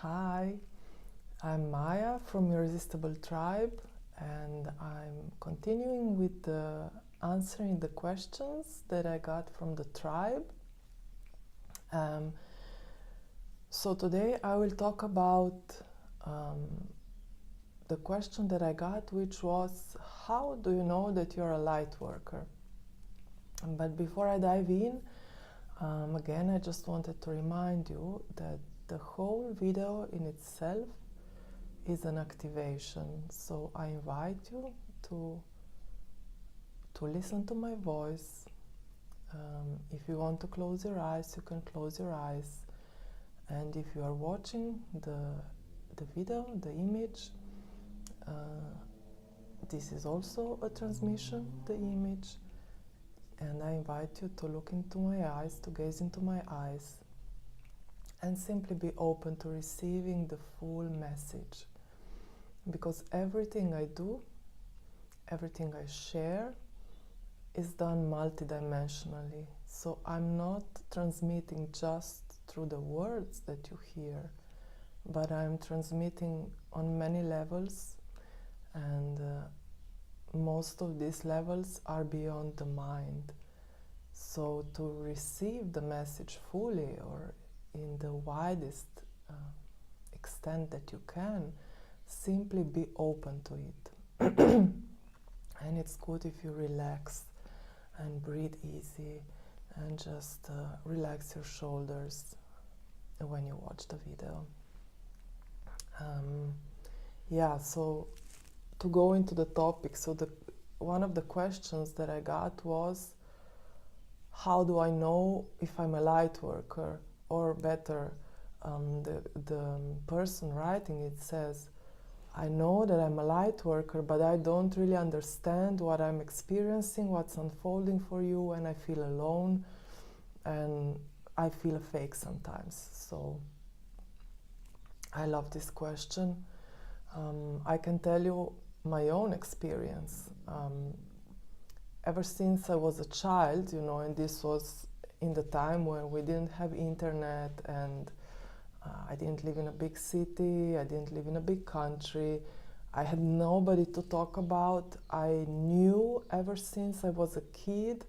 Hi, I'm Maya from Irresistible Tribe, and I'm continuing with answering the questions that I got from the tribe. So today I will talk about the question that I got, which was, how do you know that you're a light worker? But before I dive in, again, I just wanted to remind you that the whole video in itself is an activation. So I invite you to listen to my voice. If you want to close your eyes, you can close your eyes. And if you are watching the video, the image, this is also a transmission, the image. And I invite you to look into my eyes, to gaze into my eyes, and simply be open to receiving the full message. Because everything I do, everything I share, is done multidimensionally. So I'm not transmitting just through the words that you hear, but I'm transmitting on many levels, and most of these levels are beyond the mind. So to receive the message fully, or in the widest extent that you can, simply be open to it. And it's good if you relax and breathe easy and just relax your shoulders when you watch the video. So to go into the topic, so one of the questions that I got was, how do I know if I'm a light worker? Or better, the person writing it says, I know that I'm a light worker, but I don't really understand what I'm experiencing, what's unfolding for you, and I feel alone, and I feel fake sometimes. So I love this question. I can tell you my own experience. Ever since I was a child, and this was in the time when we didn't have internet, and I didn't live in a big city, I didn't live in a big country, I had nobody to talk about. I knew ever since I was a kid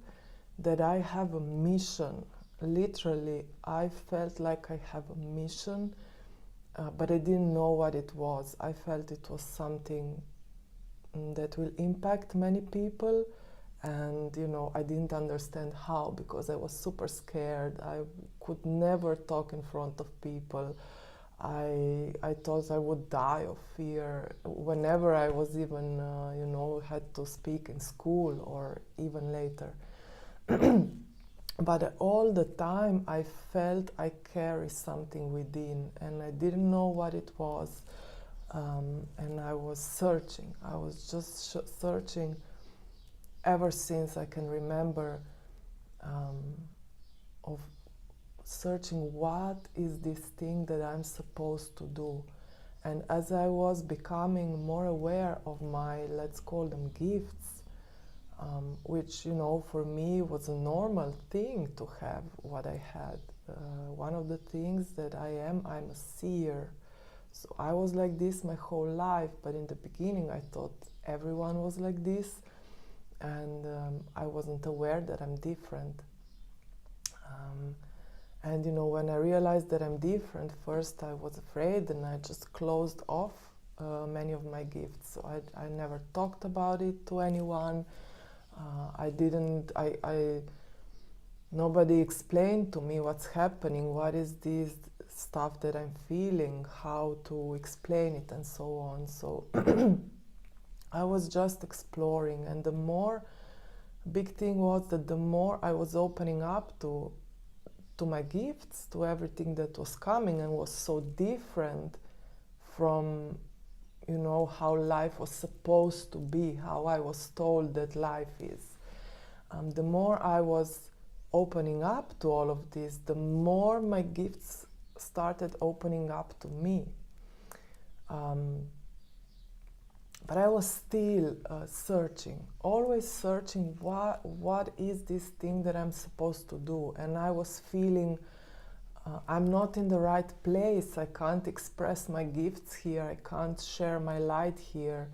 that I have a mission. Literally, I felt like I have a mission, but I didn't know what it was. I felt it was something that will impact many people, and I didn't understand how, because I was super scared. I could never talk in front of people. I thought I would die of fear whenever I was even had to speak in school or even later. But all the time I felt I carry something within, and I didn't know what it was, and I was searching. I was just searching ever since I can remember, of searching what is this thing that I'm supposed to do. And as I was becoming more aware of my, let's call them gifts, which for me was a normal thing to have what I had. One of the things that I'm a seer. So I was like this my whole life, but in the beginning I thought everyone was like this, and I wasn't aware that I'm different. And when I realized that I'm different, first I was afraid, and I just closed off many of my gifts. So I never talked about it to anyone. Nobody explained to me what's happening, what is this stuff that I'm feeling, how to explain it, and so on. So I was just exploring, and the more big thing was that the more I was opening up to my gifts, to everything that was coming and was so different from how life was supposed to be, how I was told that life is. The more I was opening up to all of this, the more my gifts started opening up to me. But I was still searching, always searching, what is this thing that I'm supposed to do? And I was feeling I'm not in the right place. I can't express my gifts here. I can't share my light here.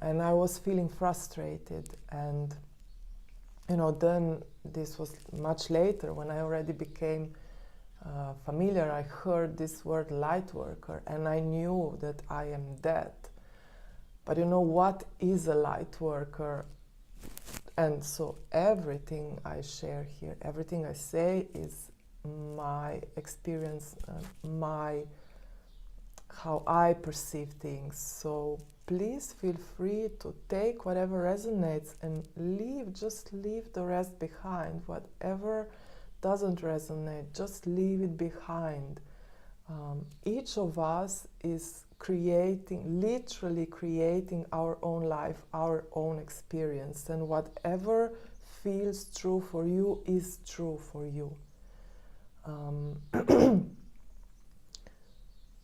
And I was feeling frustrated. And, then this was much later when I already became familiar. I heard this word lightworker, and I knew that I am that. But what is a lightworker? And so everything I share here, everything I say is my experience, how I perceive things. So please feel free to take whatever resonates and just leave the rest behind. Whatever doesn't resonate, just leave it behind. Each of us is literally creating our own life, our own experience, and whatever feels true for you is true for you.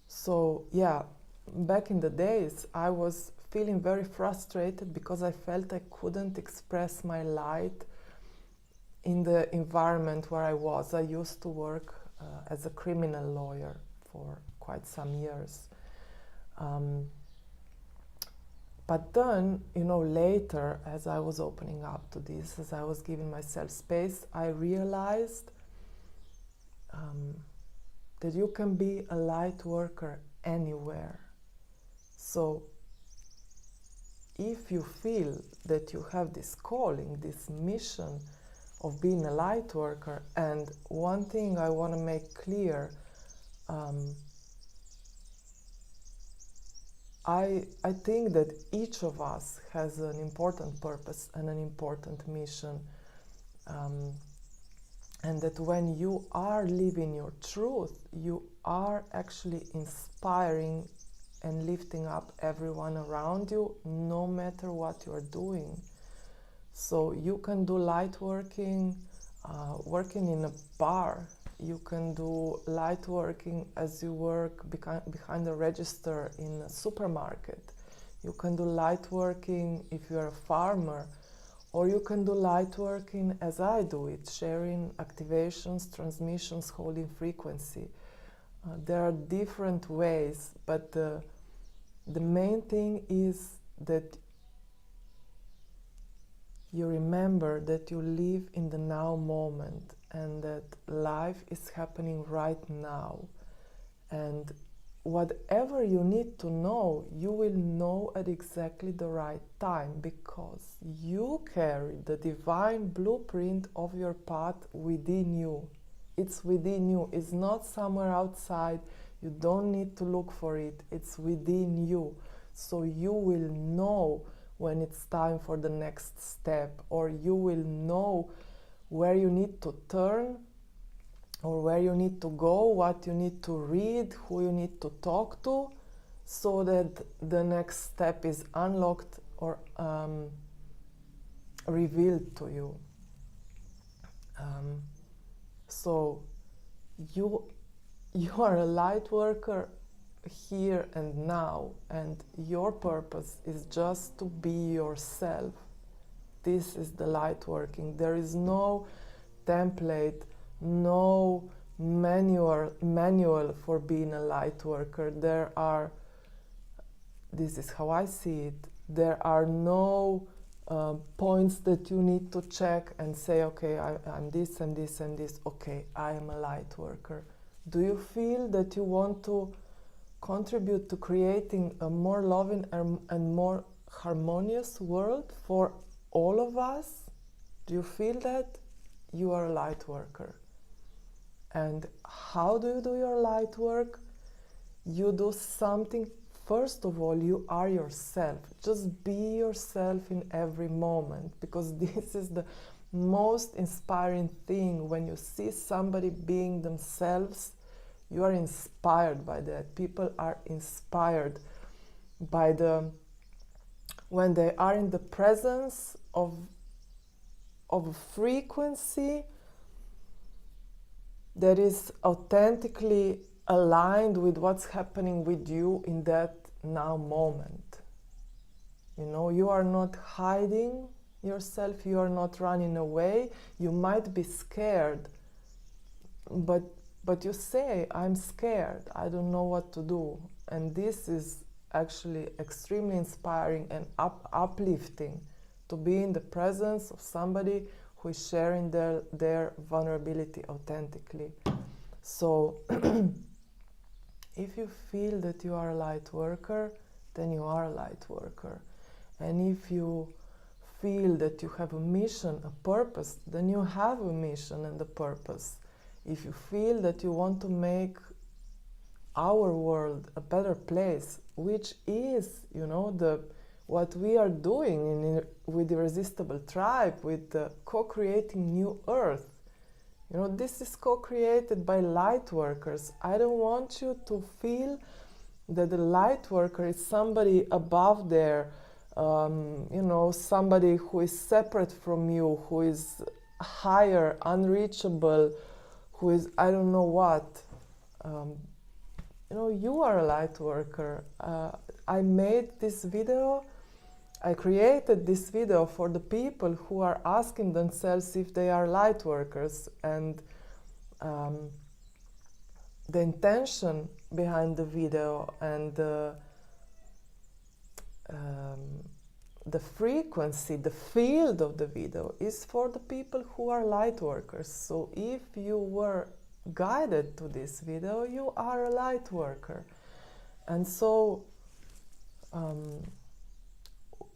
So yeah, back in the days I was feeling very frustrated because I felt I couldn't express my light in the environment where I was. I used to work as a criminal lawyer for quite some years. But then, later, as I was opening up to this, as I was giving myself space, I realized that you can be a light worker anywhere. So if you feel that you have this calling, this mission of being a light worker, and one thing I want to make clear, I think that each of us has an important purpose and an important mission, and that when you are living your truth, you are actually inspiring and lifting up everyone around you, no matter what you are doing. So you can do light working, working in a bar. You can do light working as you work behind the register in a supermarket. You can do light working if you're a farmer, or you can do light working as I do it, sharing activations, transmissions, holding frequency. There are different ways, but the main thing is that you remember that you live in the now moment and that life is happening right now. And whatever you need to know, you will know at exactly the right time, because you carry the divine blueprint of your path within you. It's within you. It's not somewhere outside. You don't need to look for it. It's within you. So you will know when it's time for the next step, or you will know where you need to turn, or where you need to go, what you need to read, who you need to talk to, so that the next step is unlocked or revealed to you. So you are a light worker here and now, and your purpose is just to be yourself. This is the light working. There is no template, no manual for being a light worker. This is how I see it, there are no points that you need to check and say, okay, I'm this and this and this, okay, I am a light worker. Do you feel that you want to contribute to creating a more loving and more harmonious world for all of us? Do you feel that? You are a light worker. And how do you do your light work? You do something. First of all, you are yourself. Just be yourself in every moment, because this is the most inspiring thing. When you see somebody being themselves, you are inspired by that. People are inspired by when they are in the presence of a frequency that is authentically aligned with what's happening with you in that now moment. You are not hiding yourself, you are not running away. You might be scared, but but you say, I'm scared, I don't know what to do. And this is actually extremely inspiring and uplifting, to be in the presence of somebody who is sharing their vulnerability authentically. So if you feel that you are a light worker, then you are a light worker. And if you feel that you have a mission, a purpose, then you have a mission and a purpose. If you feel that you want to make our world a better place, which is, you know, what we are doing with the Irresistible Tribe, with the co-creating new earth. You know, this is co-created by light workers. I don't want you to feel that the light worker is somebody above there, you know, somebody who is separate from you, who is higher, unreachable, who is I don't know what. You know, you are a light worker. I made this video, I created this video for the people who are asking themselves if they are light workers, and the intention behind the video and the frequency, the field of the video is for the people who are light workers. So if you were guided to this video, you are a light worker. And so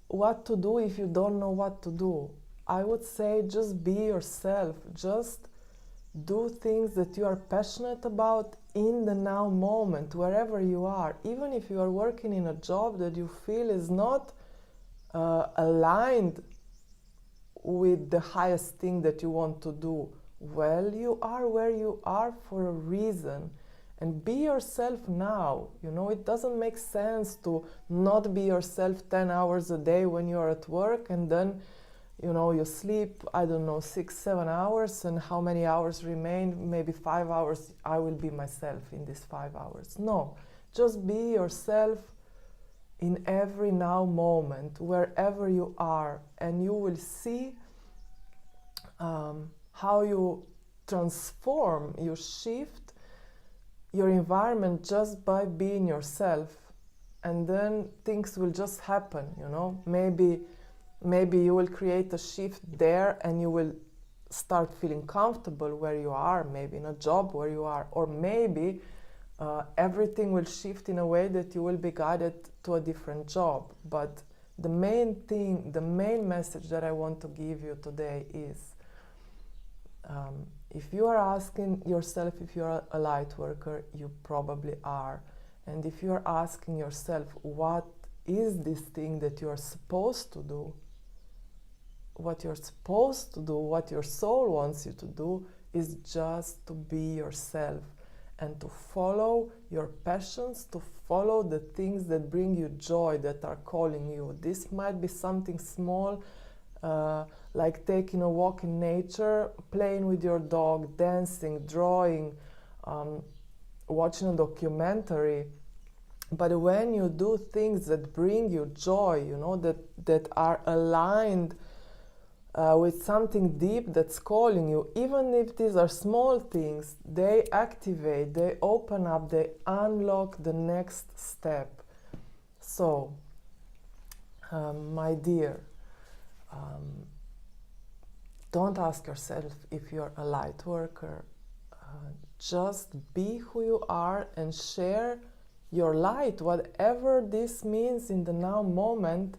what to do if you don't know what to do? I would say just be yourself. Just do things that you are passionate about in the now moment, wherever you are. Even if you are working in a job that you feel is not aligned with the highest thing that you want to do, well, you are where you are for a reason. And be yourself now. You know, it doesn't make sense to not be yourself 10 hours a day when you're at work, and then, you know, you sleep, I don't know, 6-7 hours, and how many hours remain? Maybe 5 hours. I will be myself in these 5 hours. No, just be yourself in every now moment, wherever you are, and you will see how you transform, you shift your environment just by being yourself, and then things will just happen, you know. Maybe you will create a shift there and you will start feeling comfortable where you are, maybe in a job where you are, or maybe everything will shift in a way that you will be guided to a different job. But the main thing, the main message that I want to give you today is, if you are asking yourself if you are a light worker, you probably are. And if you are asking yourself, what is this thing that you are supposed to do? What you're supposed to do, what your soul wants you to do, is just to be yourself and to follow your passions, to follow the things that bring you joy, that are calling you. This might be something small, like taking a walk in nature, playing with your dog, dancing, drawing, watching a documentary. But when you do things that bring you joy, you know, that are aligned with something deep that's calling you, even if these are small things, they activate, they open up, they unlock the next step. So, my dear, don't ask yourself if you're a light worker. Just be who you are and share your light, whatever this means in the now moment.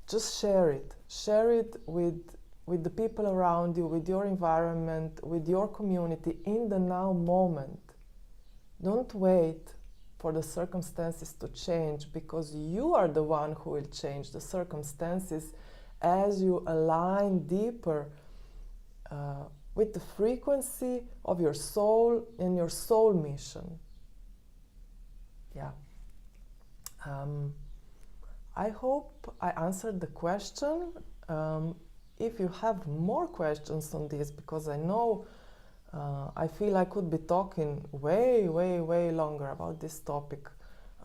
Just share it. Share it with the people around you, with your environment, with your community in the now moment. Don't wait for the circumstances to change, because you are the one who will change the circumstances as you align deeper with the frequency of your soul and your soul mission. Yeah. I hope I answered the question. If you have more questions on this, because I know I feel I could be talking way longer about this topic,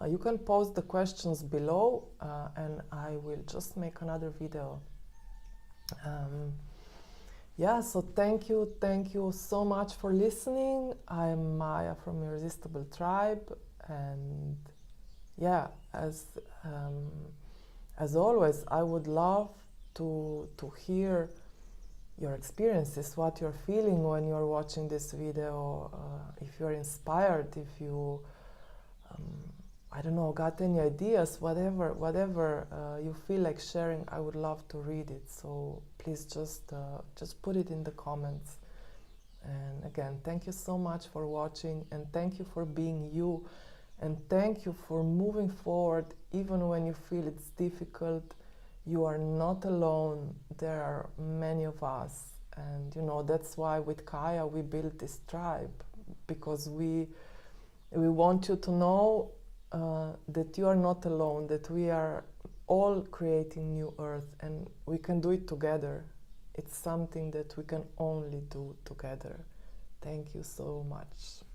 you can post the questions below and I will just make another video. yeah, so thank you so much for listening. I'm Maya from Irresistible Tribe, and yeah, um, as always, I would love to hear your experiences, what you're feeling when you're watching this video, if you're inspired, if you, um, I don't know, got any ideas, whatever you feel like sharing, I would love to read it. So please just put it in the comments. And again, thank you so much for watching, and thank you for being you, and thank you for moving forward even when you feel it's difficult. You are not alone. There are many of us, and you know that's why with Kaya we built this tribe, because we want you to know that you are not alone, that we are all creating new earth, and we can do it together. It's something that we can only do together. Thank you so much.